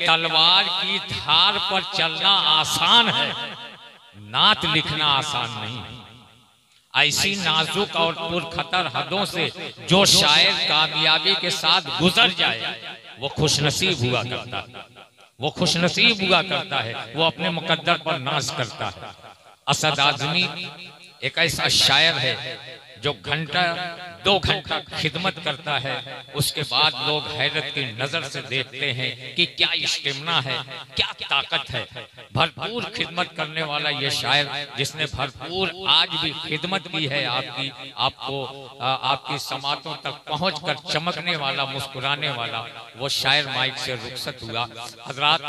तलवार की धार पर चलना आसान है, नात लिखना आसान नहीं है। ऐसी नाजुक और पुरखतर हदों से जो शायर कामयाबी के साथ गुजर जाए वो खुशनसीब हुआ करता है, वो खुशनसीब हुआ करता है, वो अपने मुकद्दर पर नाज करता है। असद आजमी एक ऐसा शायर है जो घंटा 2 घंटा खिदमत करता है, उसके बाद लोग हैरत की नजर से देखते हैं कि क्या इस्तिमना है, क्या ताकत है। भरपूर खिदमत करने वाला ये शायर, जिसने भरपूर आज भी खिदमत की है आपकी, आपकी समातों तक पहुंचकर चमकने वाला, मुस्कुराने वाला, वो शायर माइक से रुखसत हुआ। हजरात,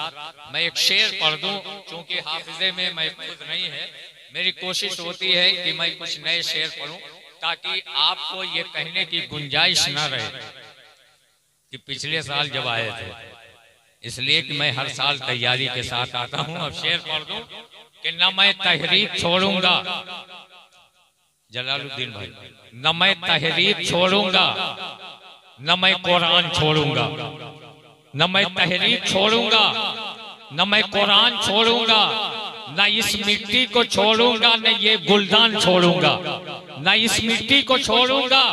मैं एक शेर पढ़ दूं, चूंकि हाफिजे में महफूज नहीं है। मेरी कोशिश होती है कि मैं कुछ नए शेर पढ़ूं ताकि आपको ये कहने की गुंजाइश न रहे कि पिछले साल जब आए थे, इसलिए कि मैं हर साल तैयारी के साथ आता हूं। अब शेर पढ़ दूं कि न मैं तहरीक छोड़ूंगा, जलालुद्दीन भाई, न मैं तहरीक छोड़ूंगा, न मैं कुरान छोड़ूंगा, न मैं तहरीक छोड़ूंगा, न मैं कुरान छोड़ूंगा, न इस मिट्टी को छोड़ूंगा, न ये गुलदान छोड़ूंगा, न इस मिट्टी को छोड़ूंगा,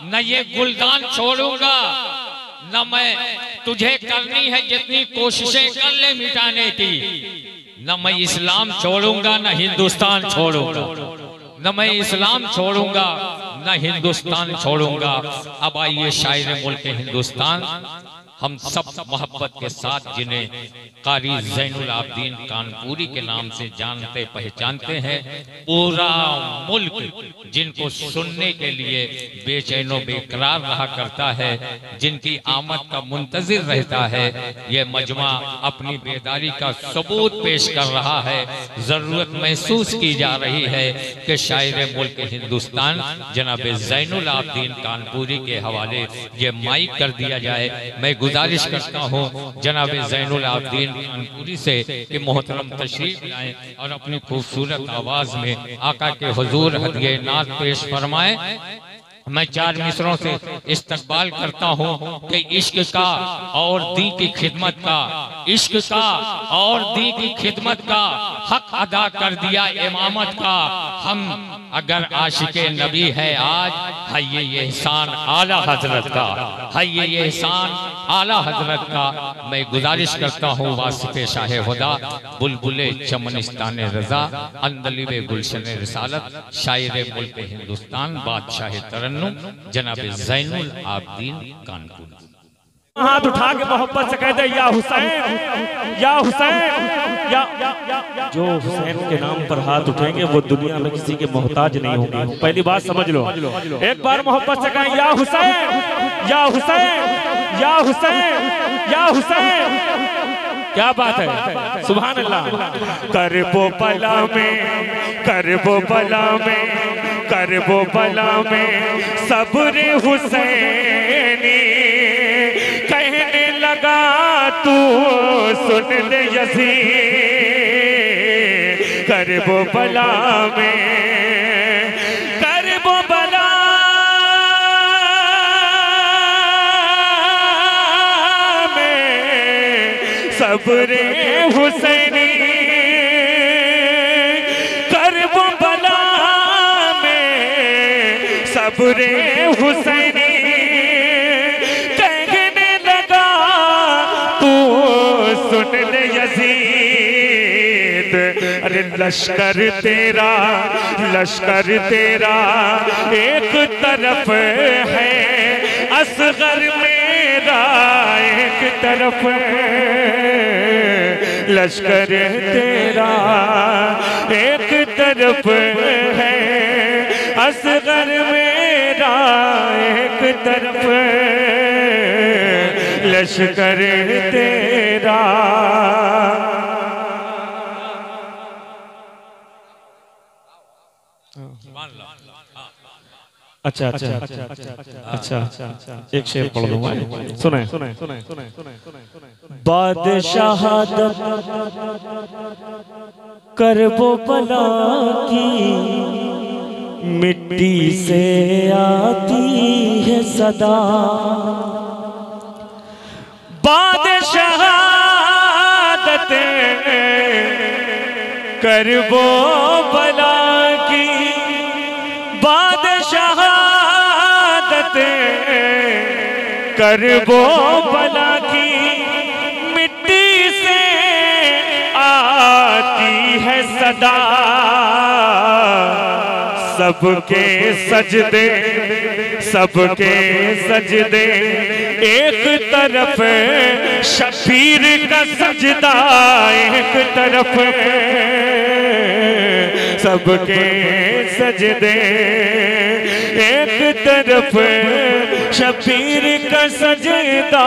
न ये गुलदान छोड़ूंगा, न मैं तुझे करनी है जितनी कोशिशें कर ले मिटाने की, न मैं इस्लाम छोड़ूंगा, न हिंदुस्तान छोड़ूंगा, न मैं इस्लाम छोड़ूंगा, न हिंदुस्तान छोड़ूंगा। अब आइए शायर मुल्क हिंदुस्तान हम सब मोहब्बत के साथ जिन्हें कारी ज़ैनुल आबदीन कानपुरी के नाम से जानते पहचानते हैं, पूरा मुल्क जिनको सुनने के लिए बेचैनो बेकरार रहा करता है, जिनकी आमद का मुंतजिर रहता है, ये मजमा अपनी बेदारी का सबूत पेश कर रहा है। जरूरत महसूस की जा रही है कि शायर मुल्क हिंदुस्तान जनाब ज़ैनुल आबदीन कानपुरी के हवाले ये माइक कर दिया जाए। मैं गुजारिश करता हूँ जनाब ज़ैनुल आबदीन कानपुरी से कि मोहतरम तशरीफ लाएं और अपनी खूबसूरत आवाज में आका के हुजूर हदिये नात पेश फरमाएं। मैं 4 मिसरों से इस्तकबाल करता हूँ कि इश्क का और दी की खिदमत का, इश्क का और दी की खिदमत का हक अदा कर दिया इमामत का। हम अगर आशिके नबी है आज, है ये एहसान आला हजरत का, है ये एहसान आला हजरत का। मैं गुजारिश करता हूँ वासिफ़े शाह हुदा, बुलबुले चमनिस्तान रजा, अंदलिबे गुलशन रिसालत, शायर मुल्क हिंदुस्तान, बादशाह तरन्नुम जनाब ज़ैनुल आबदीन कानपुरी। हाथ उठा के मोहब्बत से कह दे या हुसैन, या हुसैन, या जो हुसैन के नाम पर हाथ उठेंगे वो दुनिया में किसी के मोहताज नहीं होंगे। पहली बात समझ लो, एक बार मोहब्बत से कहें या हुसैन, या हुसैन, या हुसैन, या हुसैन। क्या बात है, सुभान अल्लाह। करबो बला में, करबो बला में, करबो बला में सब्र हुसैनी, कहने लगा तू सुन ले यज़ीद, करबो बला में, करबो बला में सब्र हुसैनी, करबो बला में सब्र हुसैनी, कहने लगा तू सुन ले यज़ीद। अरे लश्कर तेरा, लश्कर तेरा एक तरफ है, असगर मेरा एक तरफ है। लश्कर तेरा एक तरफ है, असगर मेरा एक तरफ है। लश्कर तेरा। अच्छा अच्छा अच्छा अच्छा, एक शेर पढ़ दूंगा, सुने। बादशाहत करबो बला की, मिट्टी से आती है सदा। बादशाह करबो बला की बादशाहत, करबो बला की मिट्टी से आती है सदा, सबके सजदे सबके सजदे, एक तरफ शबीर का सजदा, एक तरफ सबके सजदे, एक तरफ शबीर का सजदा,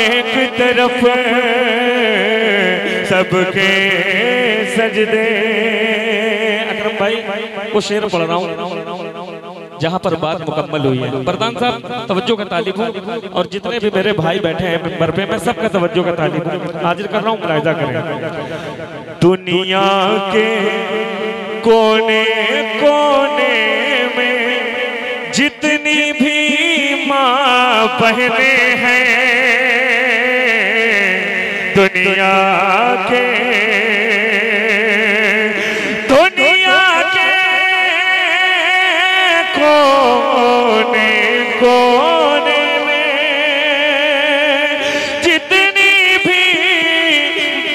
एक तरफ सबके सजदे। अकरम भाई वो शेर पढ़ रहा हूँ जहाँ पर बात मुकम्मल हुई है। प्रधान साहब तवज्जो का तालिब हूँ, और जितने भी मेरे भाई बैठे हैं मिंबर पे, मैं सबका तवज्जो का तालिब हूँ, हाजिर कर रहा हूँ, मुलाहिजा करें। दुनिया के कोने कोने में जितनी भी माँ बहने हैं, दुनिया के कोने कोने में जितनी भी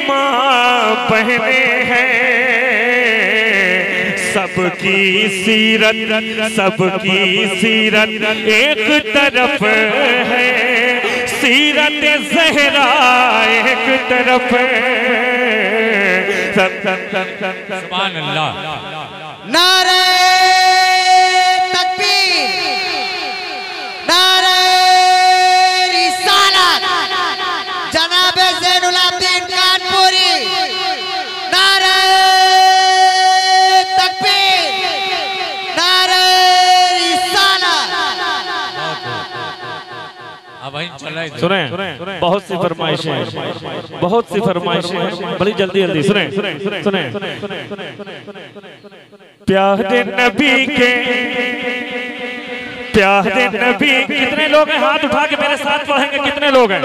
माँ बहने हैं, सबकी सीरत एक तरफ है, सीरत ज़हरा एक तरफ है। सुभान अल्लाह। नारे तकबीर, नारे रिसालत, जनाब ज़ैनुल आबिदीन कानपुरी, नारे तकबीर, नारे रिसालत। सुने, बहुत सी फरमाइशें हैं, बहुत सी फरमाइशें हैं, बड़ी जल्दी जल्दी सुने। प्यारे नबी के, प्यारे नबी, कितने लोग हैं हाथ उठा के मेरे साथ पढ़ेंगे? कितने लोग हैं?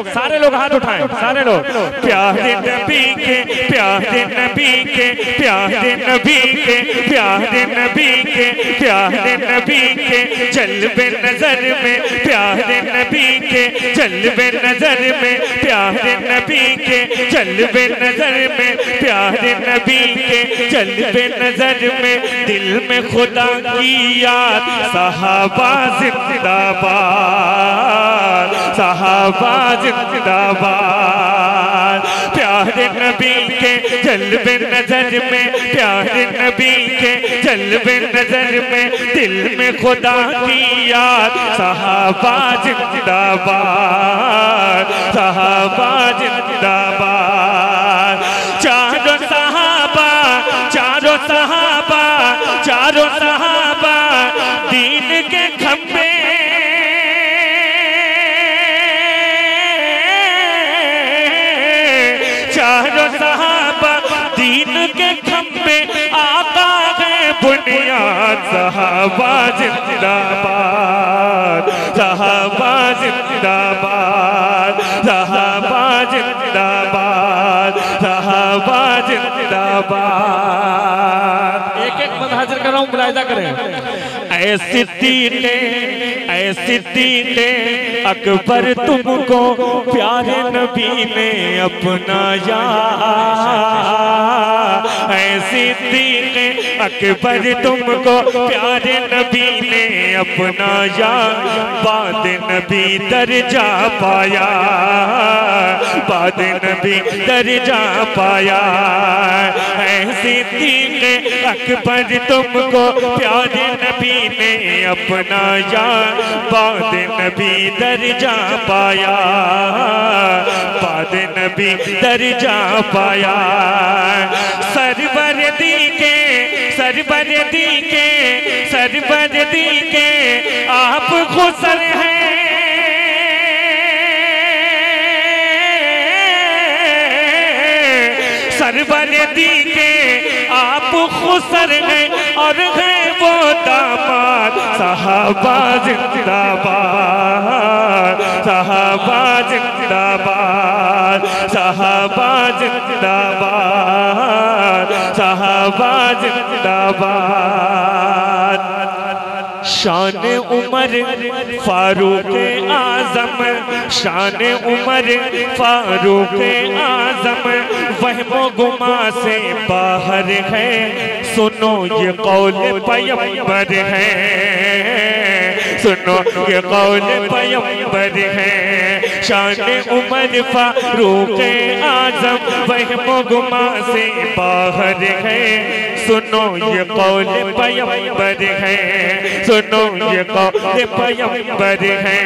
सारे लोग हाथ उठाएं, सारे लोग। प्यारे नबी के, प्यारे नबी के, प्यारे नबी के, प्यारे नबी के, प्यारे नबी के जल्बे नजर में, प्यारे नबी के जल्बे नजर में, प्यारे नबी के जल्बे नजर में, प्यारे नबी के जल्बे नजर में, दिल में खुदा की याद, सहाबा जिंदाबाद, सहाबा जिंदाबाद। प्यारे नबी के जल्बे नजर में, प्यारे नबी के जल्बे नजर में, दिल में खुदा की याद, सहाबा जिंदाबाद, सहाबा जिंदाबाद। चारों सहाबा, चारों सहाबा, चारों सहाबा दीन के खंबे, चारों सहाबा दीन के खंबे, आका है बुनियाद, सहाबा जिंदाबाद, सहाबा जिंदाबाद, सहाबा जिंदाबाद, सहाबा जिंदाबाद। एक एक मत हाजिर कर रहा हूँ, मुलाहिजा करें। ऐसी दीने अकबर तुमको प्यारे नबी ने अपनाया, ऐसी दीने अकबर तुमको प्यारे नबी ने अपनाया, बाद नबी दर्जा पाया, बाद नबी दर्जा पाया। ऐसी दीने अकबर तुमको प्यारे नबी ने अपनाया, बाद नबी दर्जा पाया, बाद नबी दर्जा पाया। सरवर दी के, सरवर दी के, सरवर दी के आप खुसर हैं, सरवर दी के आप खुसर हैं, और है वो दामाद, सहाबा जिंदाबाद, सहाबा जिंदाबाद, सहाबा जिंदाबाद, सहाबा जिंदाबाद। शान उमर फारूक आजम, शान उमर फारूक आजम वहमो गुमा से बाहर है, सुनो ये कौल पैगंबर है, सुनो ये कौल पैगंबर है। शान उमर फारूक आजम वहमो गुमा से बाहर है, सुनो ये कौल पैगंबर है, सुनो ये कौल पैगंबर है।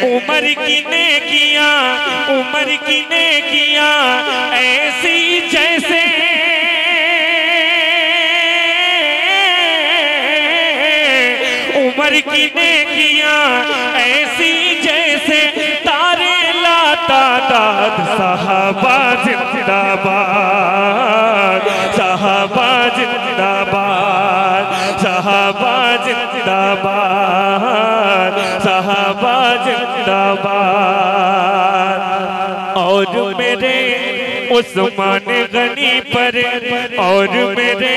उमर की नेकियां, उमर की नेकियां ऐसी जैसे उमर की नेकियां ऐसी जैसे तारे लाता दाद। सहाबा जिंदाबाद, सहाबा जिंदाबाद, सहाबा जिंदाबाद, सहाबा जिंदाबाद। और मेरे उस्मान गनी पर, और मेरे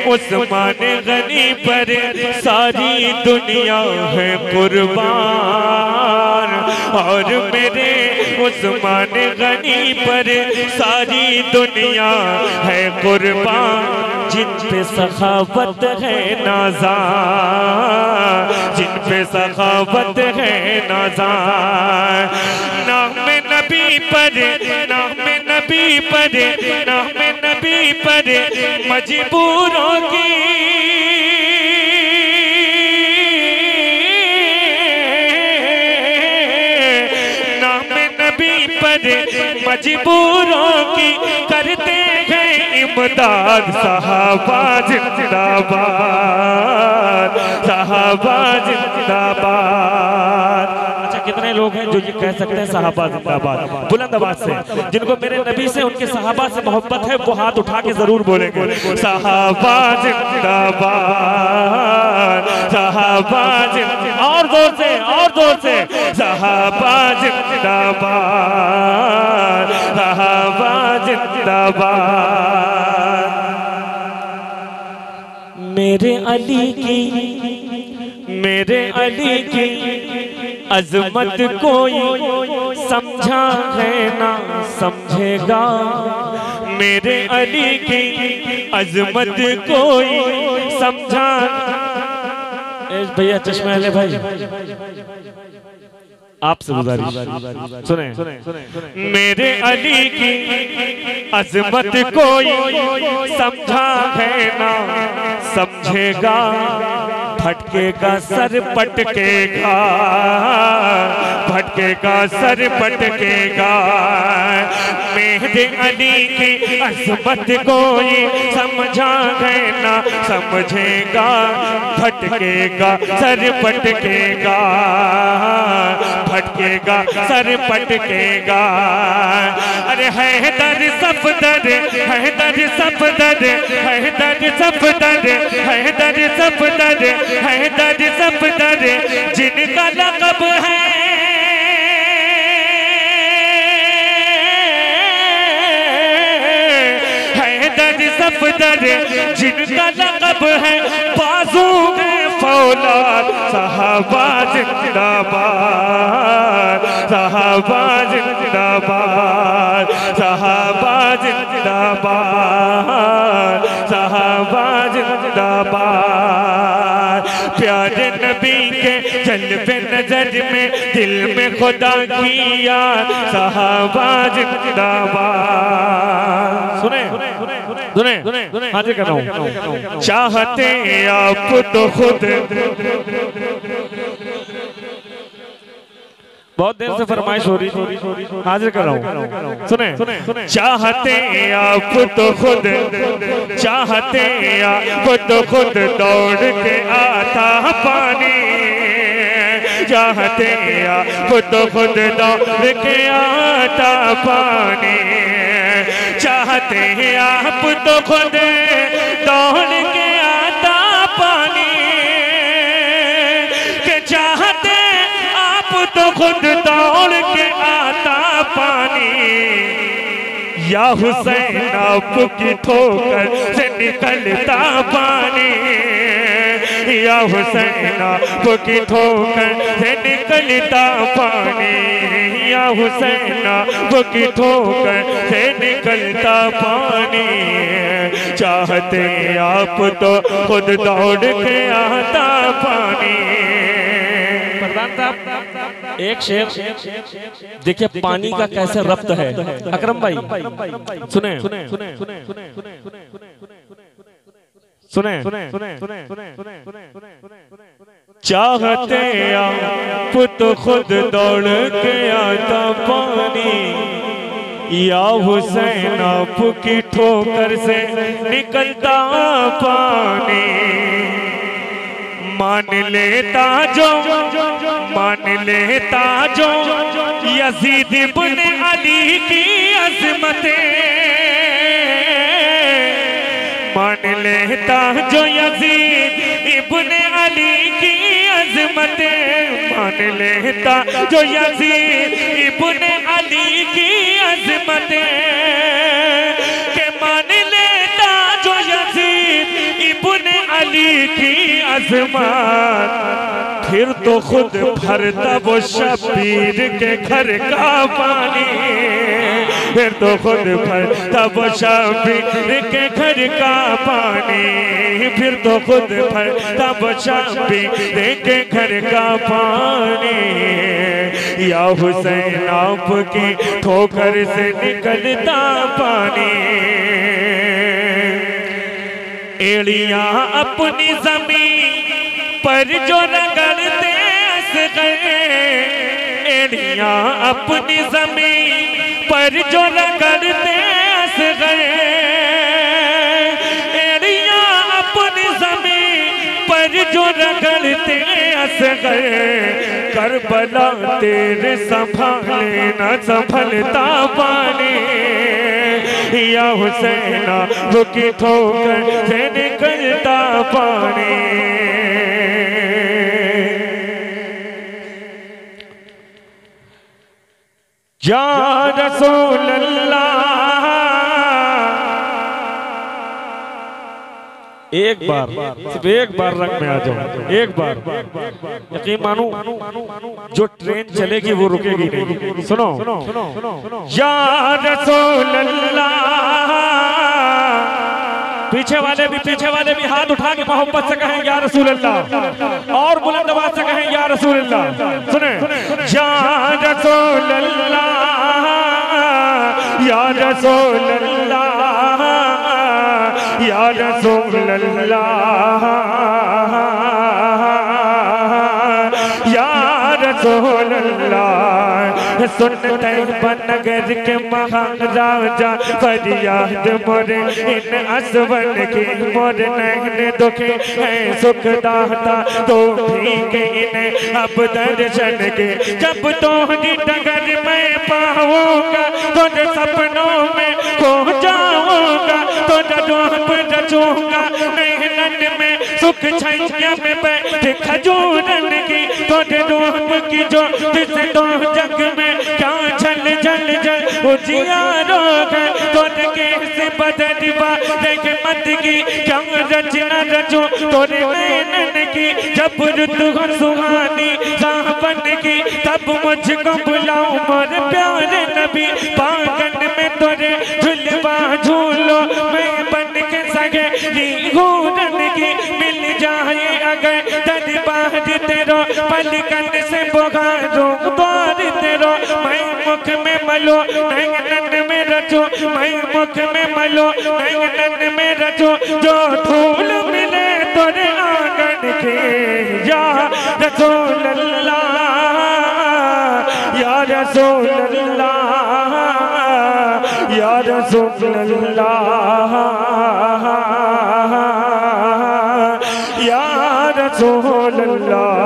उस्मान गनी पर सारी दुनिया है कुर्बान, और मेरे उस्मान गनी पर सारी दुनिया है कुर्बान। जिन पे सखावत है नाज़ान, जिन पे सखावत है नाज़ान। नाम नबी पर, नाम नबी पर, नाम नबी पर मजबूरों की नाम नबी पर मजबूरों की करते हैं इमदाद। सहाबा जिंदाबाद, सहाबा जिंदाबाद। अच्छा, कितने लोग हैं जो ये कह सकते हैं सहाबा जिंदाबाद बुलंद आवाज से? जिनको मेरे नबी से, उनके सहाबा से मोहब्बत है, वो हाथ उठा के जरूर बोलेंगे सहाबा जिंदाबाद, सहाबा जिंदाबाद। और जोर से, और जोर से सहाबा जिंदाबाद, सहाबा जिंदाबाद। मेरे अली की, मेरे अली की अजमत कोई समझा है ना समझेगा, मेरे अली की अजमत कोई समझा। भैया चश्मा ले भाई, आपसे गुजारिश सुने। मेरे अली की अजमत कोई समझा है ना समझेगा, भटकेगा सर पटकेगा, भटकेगा सर पटकेगा। मेरे अली की अजमत कोई समझा है ना समझेगा, भटकेगा सर पटकेगा, भटकेगा सर पटकेगा। अरे हैदर सफदर, हैदर सफदर, हैदर सफदर, हैदर सफदर, हैदर सफदर जिनका लक़ब है, हैदर सफदर जिनका लक़ब है बाजू में फौलाद। सहाबा जिंदाबाद, सहाबा जिंदाबाद, सहाबा जिंदाबाद, सहाबा जिंदाबाद। प्यारे नबी के जलवे नजर में दिल में खुदा की याद। सहाबा जिंदाबाद। सुने सुने सुने, हाजिर कर रहा हूँ। चाहते आप तो खुद, बहुत देर से फरमाइश हो रही, हाजिर कर रहा हूँ। सुने, चाहते आप तो खुद, चाहते आप तो खुद दौड़ के आता पानी, चाहते आप तो खुद दौड़ के आता पानी, चाहते आप तो खुद दौड़ के आता पानी, के चाहते आप तो खुद दौड़ के आता पानी। या हुसैन आपकी ठोकर से निकलता पानी, या हुसैन आपकी ठोकर से निकलता पानी, या हुसैन आपकी ठोकर से निकलता पानी। चाहते आप तो खुद दौड़ के आता पानी। प्रधान साहब एक शेर देखिए पानी का कैसे रब्त है। अकरम भाई सुने सुने सुने सुने चाहते आप तो खुद दौड़ के आता पानी, या हुसैन आपकी ठोकर से निकलता पानी। मान लेता जो यजीद इब्न अली की अज़मतें, मान लेता जो यजीद इब्न अली की अज़मतें, मान लेता जो यजीद इब्न अली की अज़मतें, के मान लेता जो यजीद इब्न अली की अज़मत, फिर तो खुद भरता वो शबीर के घर का पानी, फिर तो खुद भरता वो शबीर के घर का पानी, फिर तो खुद भरता वो शबीर के घर का पानी। या हुसैन आपकी ठोकर से निकलता पानी। एड़ियां अपनी जमीन पर जो रगड़ते असगर, एड़ियां अपनी जमीन पर जो रगड़ते असगर, एड़ियां अपनी जमीन पर जो रगड़ते असगर, करबला तेरे संभाले न संभलता पानी, या हुसैन आपकी ठोकर से निकलता पानी। या रसूल अल्लाह एक बार सिर्फ एक बार रंग में आ जाओ, एक बार यकीन मानो जो ट्रेन चलेगी वो रुकेगी नहीं। सुनो या रसूल अल्लाह, पीछे वाले भी हाथ उठा के मोहब्बत से कहें या रसूल अल्लाह, और बुलंद आवाज से कहें या रसूल अल्लाह। सुने या रसूल अल्लाह, या रसूल अल्लाह, या रसूल अल्लाह, या रसूल अल्लाह। सुनते बनगर के महान राजा फरियाद मोरे इन असवन की, मोर नैन दुखे है सुख दाता तो भी के इन्हें अब दर्शन के। जब तोहरी डगर मैं पाऊंगा तो सपनों में खो जाऊंगा, तो रूप रचूंगा नैनन में सुख छैया में बैठ खजूरन की, तो रूप की जो जिस दो जग में क्या जल जल जल उजियारों है, तो कैसे बदलवा देख मत की क्या रचना रचो तोरे नैनन की। जब रुत हो सुहानी सावन की तब मुझको बुलाओ मोर प्यारे नबी, बागन में तोरे झुलवा झूलो मैं बन के सगे घूरन की। मिल जाए अगर दरबार तेरो पलकन से बुखारो द्वार तेरो, मैं मुख में मलो नैनन में रचो, मैं मुख में मलो नैनन में रचो, जो धूल मिले तोरे आंगन के। या रसूल अल्लाह, या रसूल अल्लाह, या रसूल अल्लाह, या रसूल अल्लाह।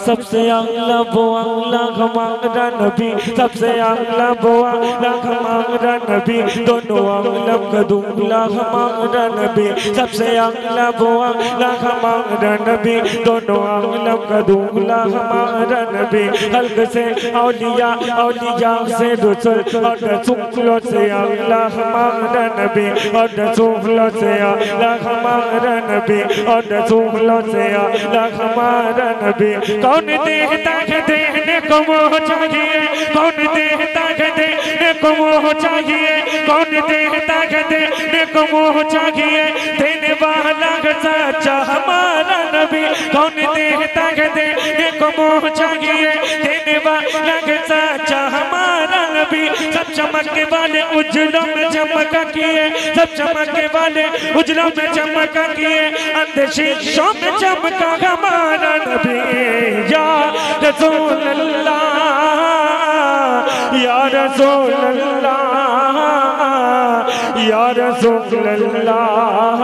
सबसे अगला वो अगला हमारा नबी, सबसे अगला वो अगला हमारा नबी, दोनों अगला कदूला हमारा नबी, सबसे अगला वो अगला हमारा नबी, दोनों अगला कदूला हमारा नबी। हल्क से औलिया, औलिया से रसूल, और रसूलों से अगला हमारा नबी, और रसूलों से अगला हमारा नबी, और रसूलों से अगला हमारा नबी। कौन देता है देने को वो चाहिए, कौन देता है देने को वो चाहिए, कौन देता है देने को वो चाहिए, देने वाला सच्चा हमारा नबी। कौन देता है देने को वो चाहिए, देने वाला सच्चा हमारा नबी। सब चमकने वाले उज्जवलों में चमका किए, सब चमकने वाले उज्जवलों में चमका किए, अंधे शीशों में चमका हमारा नबी। या रसूल अल्लाह, या रसूल अल्लाह, या रसूल अल्लाह,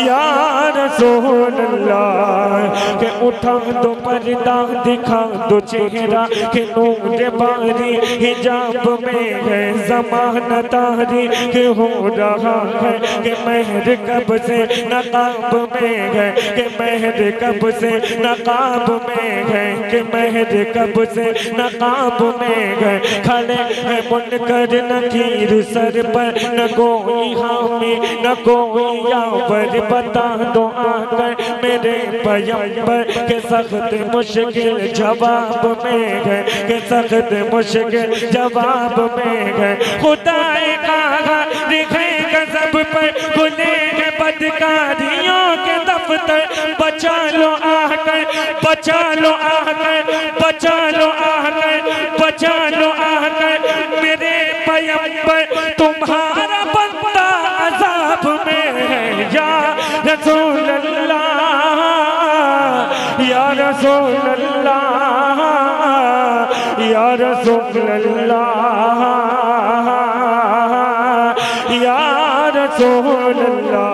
या रसूल अल्लाह। के उठा दो पर्दा, दिखा दो चेहरा, के नूर बारी हिजाब में है ज़माना तारी, के हो रहा है कि महर कब से नकाब में है, कि महर कब से नकाब में है, कि महर कब से नकाब में है। खड़े है मुनकर नकीर सर पर, न कोई हामी न कोई यावर, बता दो आकर मेरे पैगंबर के सख्त मुश्किल जवाब में है, के सख्त मुश्किल जवाब में है। खुदाए कहा लिखे गज़ब पर खुलेंगे बदकारियों के दफ्तर, बचा लो आकर, बचा लो आकर, बचा लो आकर, बचा लो आकर मेरे पैगंबर, तुम्हारा बंदा अज़ाब में है। या रसूल अल्लाह, या रसूल अल्लाह, या रसूल अल्लाह, या रसूल अल्लाह।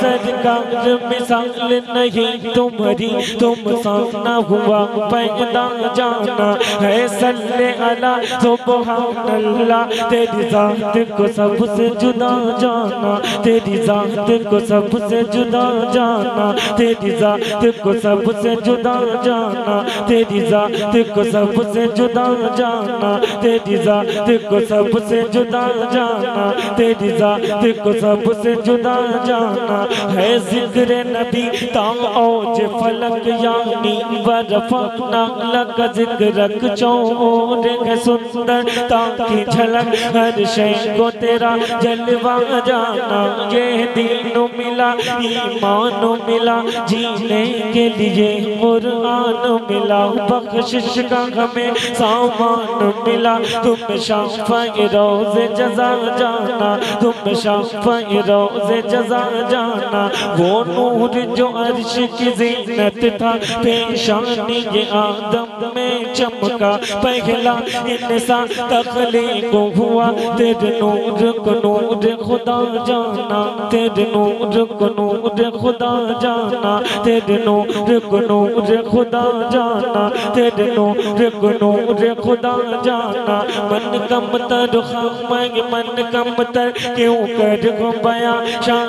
सरकार मिसाल नहीं तुम्हारी, तुम सामना हुआ पैदा जाना है। सल्ले अला सुबहान अल्लाह, तेरी जात को सबसे जुदा जाना, तेरी जात को सबसे जुदा जाना, तेरी जात को सबसे जुदा जाना, तेरी जात को सबसे जुदा जाना, तेरी जात को सबसे जुदा जाना, तेरी जात को सबसे जुदा जाना है। जिक्र नबी ताओज फलक यानी बरफना लग जिक्र चौर है सुंदर ताकि झलक हर शय को तेरा जलवा जाना। ये दीन मिला ईमान मिला, जीने के लिए कुरान मिला, बख्शिश का हमें सामान मिला। तुम शाफ़े रोज़े जज़ा जाना, तुम शाफ़े रोज़े जज़ा जाना। वो नूर जो अर्श की ज़ीनत था, पेशानी ये आदम में चमका, पहला इंसान तख्लीक हुआ। तेरे नूर को नूर खुदा जाना, तेरे नूर को नूर खुदा जाना, तेरे नूर को नूर खुदा जाना, तेरे नूर को नूर खुदा जाना। मन कम तर खामग मन कम तर क्यों कर हो बया, शान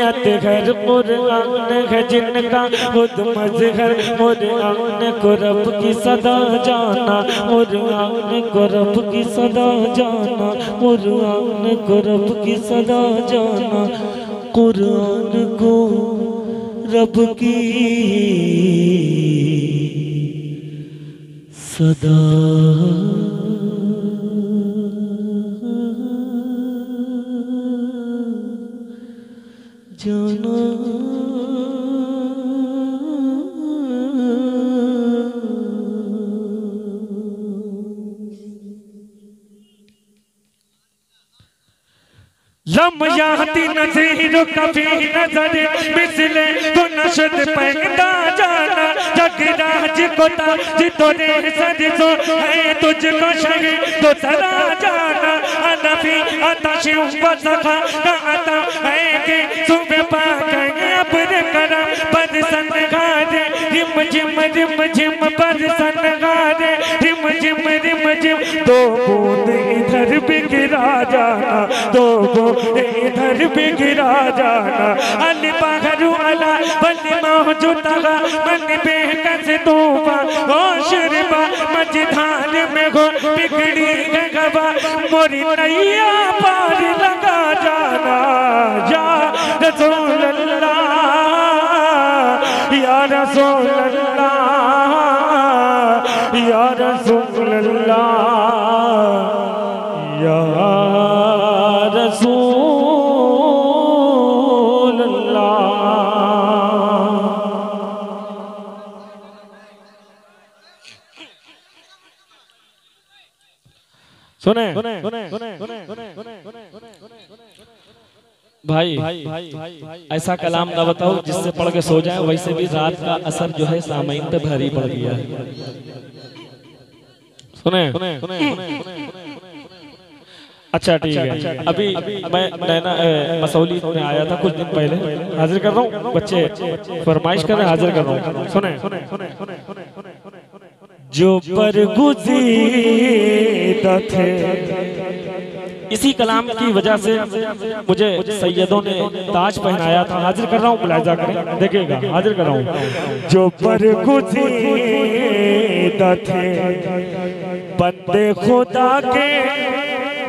अतहर कुरान है जिनका खुद मजहर। कुरान को रब की सदा जाना, कुरान को रब की सदा जाना, कुरान को रब की सदा जाना, कुरान को रब की सदा जाना। लम याती नज़ीर कभी नजर मिसले तो नशद पैदा जाना। जगराज को ताज तो दे सजो है तुझको शहे तो सदा जाना। अनफी अता शिव सखा का अता है कि सुबह पाकर अब्र करम पर रिम झिम बरसन गारे, रिम झिम दो बूंद इधर भी गिरा जाना, दो बूंद इधर भी गिरा जाना। अल बहरु अला बल मौजूदा मन बेकस तूफा हो शरबा, मझधार में हो बिगड़ी गवा, मोरी नैया पार लगा जाना। या रसूल अल्लाह, या रसूल अल्लाह, या रसूल अल्लाह, या रसूल अल्लाह। सुने भाई, ऐसा कलाम ना बताओ जिससे पढ़ के सो जाए। वैसे भी रात का असर जो है सामईन पे भारी पड़ गया है। सुने अच्छा ठीक है। अभी मैं नैना मसौली में आया था कुछ दिन पहले, हाजिर कर रहा हूँ। बच्चे फरमाइश कर रहे, हाजिर कर रहा हूँ। सुने जो बरगुज़ीदा थे, इसी कलाम की वजह से मुझे सैयदों ने ताज पहनाया था। हाजिर कर रहा हूँ, मुलाहिजा करें, देखिएगा, हाजिर कर रहा हूँ। जो बरगुज़ीदा थे बंदे खुदा के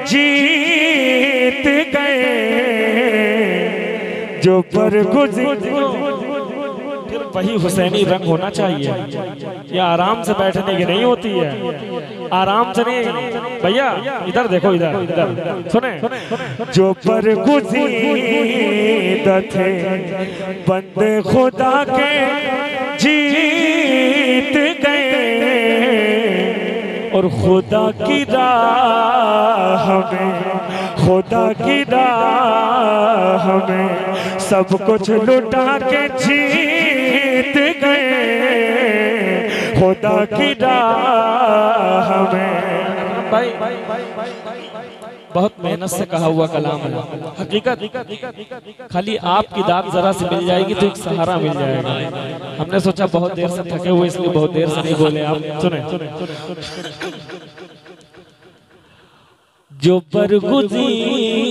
जीत गए, जो बरगुज़ीदा। फिर वही हुसैनी रंग होना चाहिए। ये आराम से बैठने की नहीं होती है, आराम से नहीं भैया। इधर देखो, इधर इधर सुने। जो बरगुज़ीदा थे बंदे खुदा के जीत गए, और खुदा की राह में, खुदा की राह में सब कुछ लुटा के जीत गए, खुदा की राह में। भाई बहुत मेहनत से कहा हुआ कलाम है, हकीकत। खाली आपकी दाद जरा से मिल जाएगी तो एक सहारा मिल जाएगा। हमने सोचा बहुत देर से थके हुए, इसलिए बहुत देर से नहीं बोले आप। सुने जो बरगुज़ीदा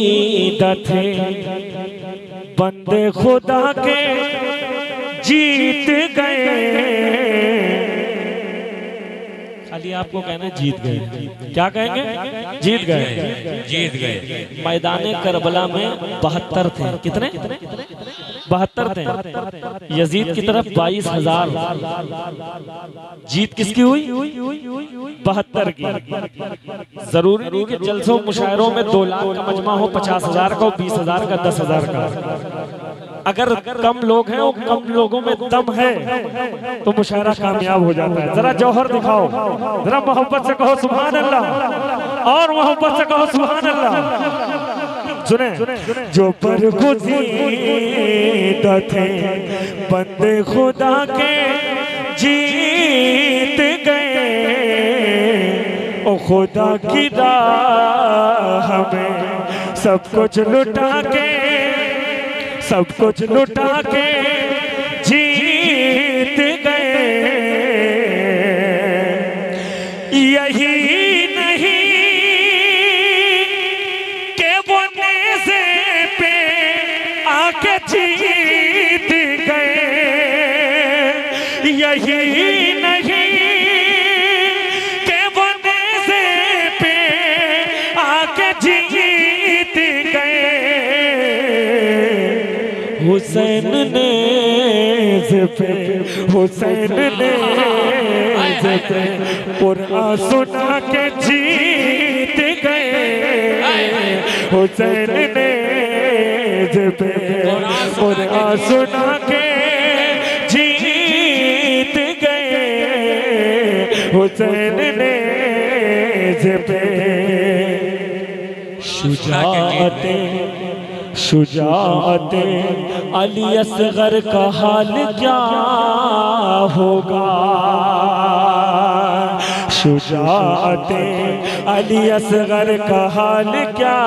थे बंदे खुदा के जीत गए। खाली आपको कहना जीत गए, क्या कहेंगे? जीत गए, जीत गए। मैदान करबला में 72 थे। कितने? 72 थे। यजीद की तरफ 22,000। जीत किसकी हुई? 72 की। जरूरी नहीं कि जलसों मुशायरों में 2 लाख का मजमा हो, 50,000 का, 20,000 का, 10,000 का। अगर कम लोग हैं और कम लोगों में दम है तो मुशायरा कामयाब हो जाता है। जरा जौहर दिखाओ, जरा मोहब्बत से कहो सुभान अल्लाह, और मोहब्बत से कहो सुभान अल्लाह। सुने जो बरगुज़ीदा थे बंदे खुदा के जीत गए, ओ खुदा की राह में सब कुछ लुटा के, सब कुछ लुटा के जीत गए। यही नहीं कि वो नेज़े पे आके जीत गए, यही नहीं कि वो नेज़े पे आके जीत गए। हुसैन नेज़ पे, हुसैन नेज़ पे कुरान सुना के जीत गए। हुसैन नेज़ पे कुरान सुना के जीत गए। हुसैन नेज़ पे शुजाअतें, शुजाअतें अली असगर का हाल क्या होगा? शुजाअतें अली असगर का हाल क्या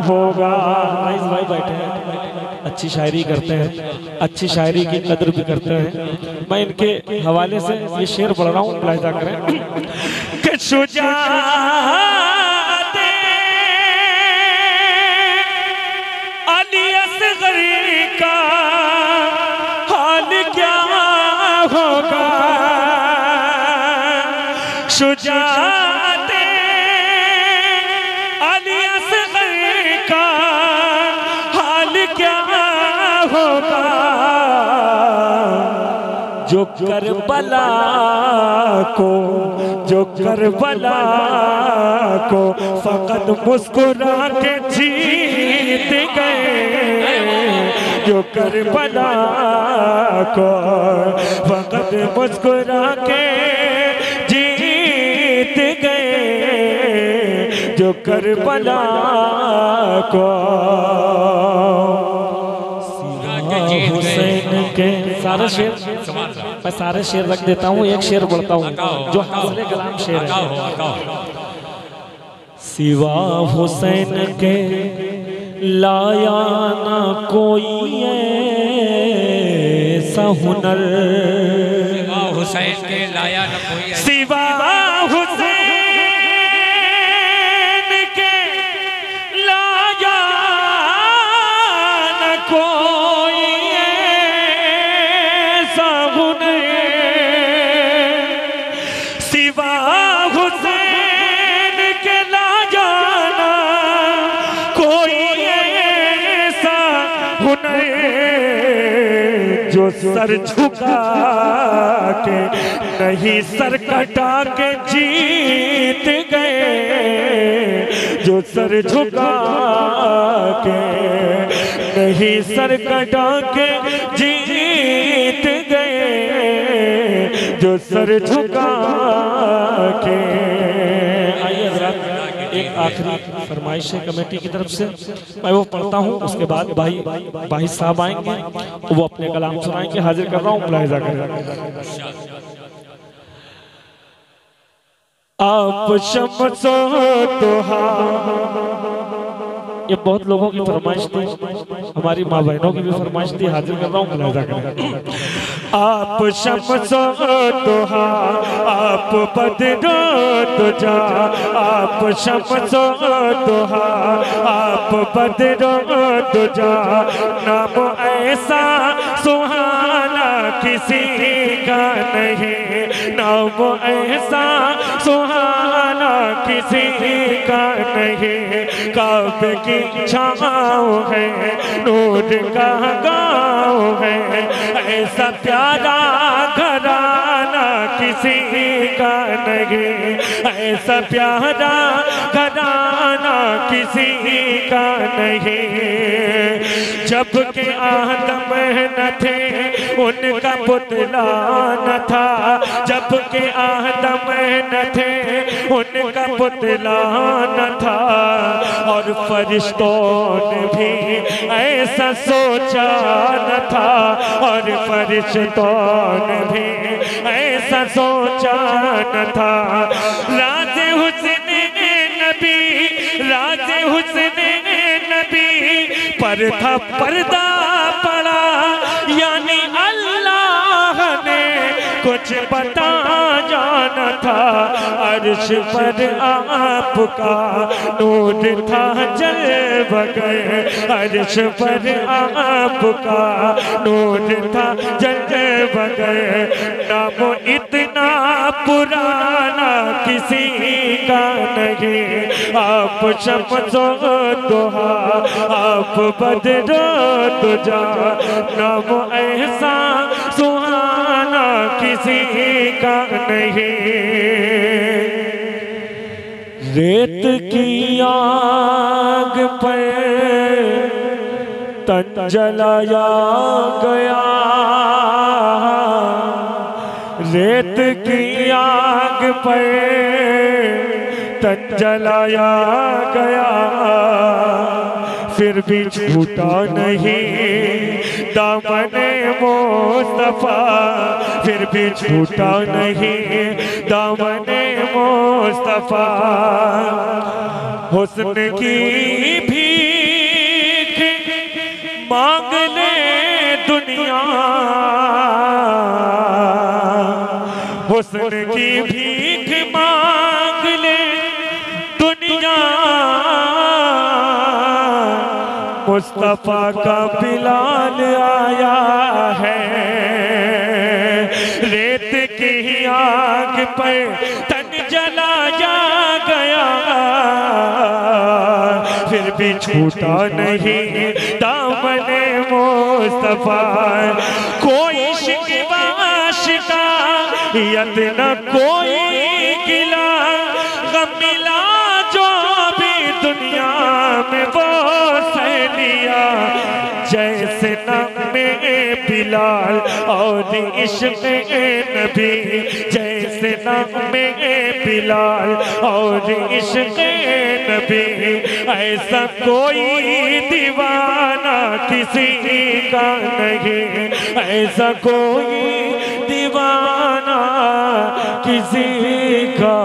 होगा? भाई बैठे हैं। अच्छी शायरी करते हैं, अच्छी शायरी की कदर भी करते हैं। मैं इनके हवाले से ये शेर पढ़ रहा हूँ, मुलाहिजा करें कि शुजाअत अली असगर का हाल क्या होगा, शुजाअत अली असगर का हाल क्या होगा, जो करबला को फकत मुस्कुरा के जीत गए, जो करबला को फकत मुस्कुरा के जीत गए, जो करबला को हुसैन के। सारे शेर मैं सारे शेर रख देता हूँ, एक शेर पढ़ता हूँ जो हासिल कलाम शेर है। सिवा हुसैन के लाया ना कोई ऐसा हुनर, हुसैन के लाया न कोई, सिवा हुसैन के लाया न कोई ऐसा हुनर, सिवा हुसैन के लाया न कोई ऐसा हुनर, जो सर झुका के नहीं सर कटा के जीत गए, जो सर झुका के नहीं सर कटा के जीत गए, जो सर झुका के। आइए हज़रात, एक आखिरी फरमाइश है कमेटी की तरफ से, मैं वो पढ़ता हूँ, उसके बाद भाई साहब आएंगे, वो अपने कलाम सुनाएंगे। हाजिर कर रहा हूँ, मुलाहिजा करें। आप शम्सो दुहा, ये बहुत लोगों की फरमाइश थी, हमारी माँ बहनों की भी फरमाइश थी। हाजिर कर रहा हूँ, मुलाहिजा करें। आप शम्सो दुहा, आप बदरो दुजा, आप शम्सो दुहा, आप बदरो दुजा, नाम ऐसा सुहाना किसी का नहीं, नाम ऐसा सुहाना किसी का नहीं, काबे की छाँव है, नूर का गाँव है, ऐसा प्यारा घराना किसी का नहीं, ऐसा प्यारा घराना किसी का नहीं। जब के आदम न थे उनका पुतला न था, जब के आदम न थे उनका पुतला न था, और फरिश्तों ने भी ऐसा सोचा न था, और फरिश्तों ने भी ऐसा सोचा न था। राज़े हुस्न नबी, राज़े हुस्न नबी पर था पर्दा पड़ा, यानी अल्लाह ने कुछ बता जाना था। अर्श पर आपका नूर था जल बगैर, अर्श पर आपका नूर था जल बगैर, नाम इतना पुराना किसी का नहीं। आप शम्सो दुहा, आप बदरो दुजा, नाम ऐसा सुहाना किसी का नहीं। रेत की आग पर तन जलाया गया, रेत की आग पर तन जलाया गया, फिर भी छूटा नहीं दामने मुस्तफा, फिर भी छूटा नहीं दामने मुस्तफा। हुस्न की भीख मांग दुनिया हुस्न की भीख मांग ले दुनिया मुस्तफा का बिलाल आया है रेत की आग पर तन जलाया गया फिर भी छूटा नहीं दामने मुस्तफा कोई शिकवा शिकायत न कोई गिला गम मिला जो भी दुनिया में वो सह लिया जैसे नग़्मे बिलाल और इश्क़ नबी जैसे नग़्मे बिलाल और इश्क़ नबी ऐसा कोई दीवाना किसी का नहीं ऐसा कोई दीवाना किसी का